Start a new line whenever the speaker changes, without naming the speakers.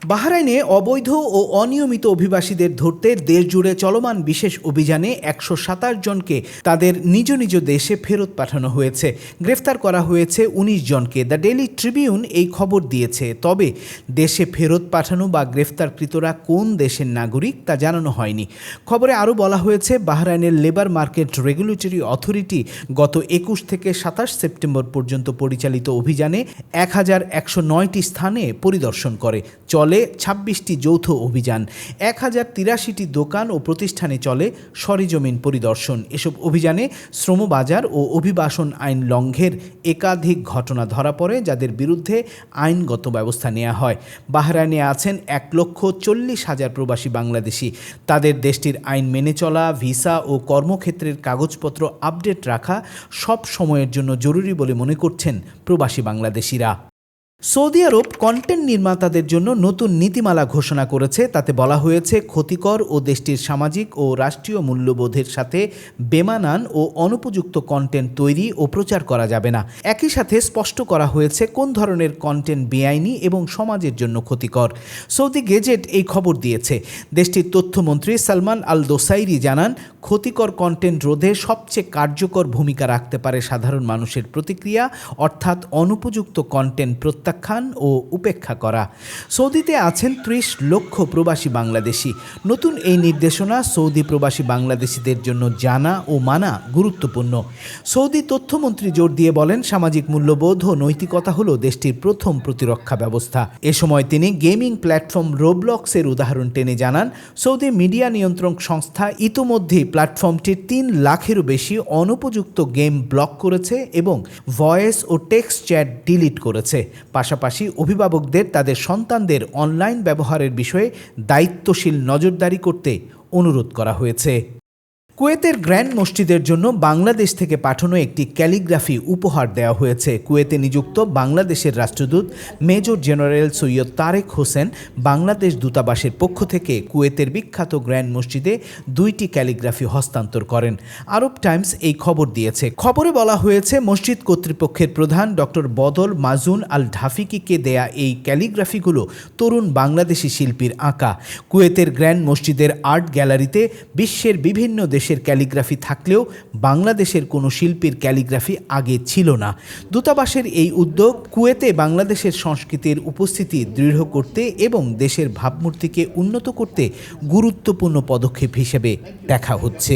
বাহরাইনে অবৈধ ও অনিয়মিত অভিবাসীদের ধরতে দেশজুড়ে চলমান বিশেষ অভিযানে ১২৭ জনকে তাদের নিজ নিজ দেশে ফেরত পাঠানো হয়েছে। গ্রেফতার করা হয়েছে ১৯ জনকে। দ্য ডেইলি ট্রিবিউন এই খবর দিয়েছে। তবে দেশে ফেরত পাঠানো বা গ্রেফতারকৃতরা কোন দেশের নাগরিক তা জানানো হয়নি। খবরে আরও বলা হয়েছে, বাহরাইনের লেবার মার্কেট রেগুলেটরি অথরিটি গত ২১ থেকে ২৭ সেপ্টেম্বর পর্যন্ত পরিচালিত অভিযানে ১,১০৯টি স্থানে পরিদর্শন করে। চলে ২৬টি যৌথ অভিযান। ১,০৮৩টি দোকান ও প্রতিষ্ঠানে চলে সরেজমিন পরিদর্শন। এসব অভিযানে শ্রমবাজার ও অভিবাসন আইন লঙ্ঘের একাধিক ঘটনা ধরা পড়ে, যাদের বিরুদ্ধে আইনগত ব্যবস্থা নেওয়া হয়। বাহরাইনে আছেন ১,৪০,০০০ প্রবাসী বাংলাদেশি। তাদের দেশটির আইন মেনে চলা, ভিসা ও কর্মক্ষেত্রের কাগজপত্র আপডেট রাখা সব সময়ের জন্য জরুরি বলে মনে করছেন প্রবাসী বাংলাদেশিরা। সৌদি আরব কন্টেন্ট নির্মাতাদের জন্য নতুন নীতিমালা ঘোষণা করেছে। তাতে বলা হয়েছে, ক্ষতিকর ও দেশটির সামাজিক ও রাষ্ট্রীয় মূল্যবোধের সাথে বেমানান ও অনুপযুক্ত কন্টেন্ট তৈরি ও প্রচার করা যাবে না। একই সাথে স্পষ্ট করা হয়েছে কোন ধরনের কন্টেন্ট বেআইনি এবং সমাজের জন্য ক্ষতিকর। সৌদি গেজেট এই খবর দিয়েছে। দেশটির তথ্যমন্ত্রী সালমান আল দোসাইরি জানান, ক্ষতিকর কন্টেন্ট রোধে সবচেয়ে কার্যকর ভূমিকা রাখতে পারে সাধারণ মানুষের প্রতিক্রিয়া, অর্থাৎ অনুপযুক্ত কন্টেন্ট প্রত্যাখ্যান ও উপেক্ষা করা। সৌদিতে আছেন ৩০ লক্ষ প্রবাসী বাংলাদেশি। নতুন এই নির্দেশনা সৌদি প্রবাসী বাংলাদেশিদের জন্য জানা ও মানা গুরুত্বপূর্ণ। সৌদি তথ্যমন্ত্রী জোর দিয়ে বলেন, সামাজিক মূল্যবোধ ও নৈতিকতা হলো দেশটির প্রথম প্রতিরক্ষা ব্যবস্থা। এ সময় তিনি গেমিং প্ল্যাটফর্ম রোবলক্সের উদাহরণ টেনে জানান, সৌদি মিডিয়া নিয়ন্ত্রক সংস্থা ইতোমধ্যেই প্ল্যাটফর্মটির ৩ লাখেরও বেশি অনুপযুক্ত গেম ব্লক করেছে এবং ভয়েস ও টেক্সট চ্যাট ডিলিট করেছে। পাশাপাশি অভিভাবকদের তাদের সন্তানদের অনলাইন ব্যবহারের বিষয়ে দায়িত্বশীল নজরদারি করতে অনুরোধ করা হয়েছে। কুয়েতের গ্র্যান্ড মসজিদের জন্য বাংলাদেশ থেকে পাঠানো একটি ক্যালিগ্রাফি উপহার দেওয়া হয়েছে। কুয়েতে নিযুক্ত বাংলাদেশের রাষ্ট্রদূত মেজর জেনারেল সৈয়দ তারেক হোসেন বাংলাদেশ দূতাবাসের পক্ষ থেকে কুয়েতের বিখ্যাত গ্র্যান্ড মসজিদে 2টি ক্যালিগ্রাফি হস্তান্তর করেন। আরব টাইমস এই খবর দিয়েছে। খবরে বলা হয়েছে, মসজিদ কর্তৃপক্ষের প্রধান ডক্টর বদল মাজুন আল ঢাফিকিকে দেয়া এই ক্যালিগ্রাফিগুলো তরুণ বাংলাদেশি শিল্পীর আঁকা। কুয়েতের গ্র্যান্ড মসজিদের আর্ট গ্যালারিতে বিশ্বের বিভিন্ন দেশের ক্যালিগ্রাফি থাকলেও বাংলাদেশের কোনো শিল্পীর ক্যালিগ্রাফি আগে ছিল না। দূতাবাসের এই উদ্যোগ কুয়েতে বাংলাদেশের সংস্কৃতির উপস্থিতি দৃঢ় করতে এবং দেশের ভাবমূর্তিকে উন্নত করতে গুরুত্বপূর্ণ পদক্ষেপ হিসেবে দেখা হচ্ছে।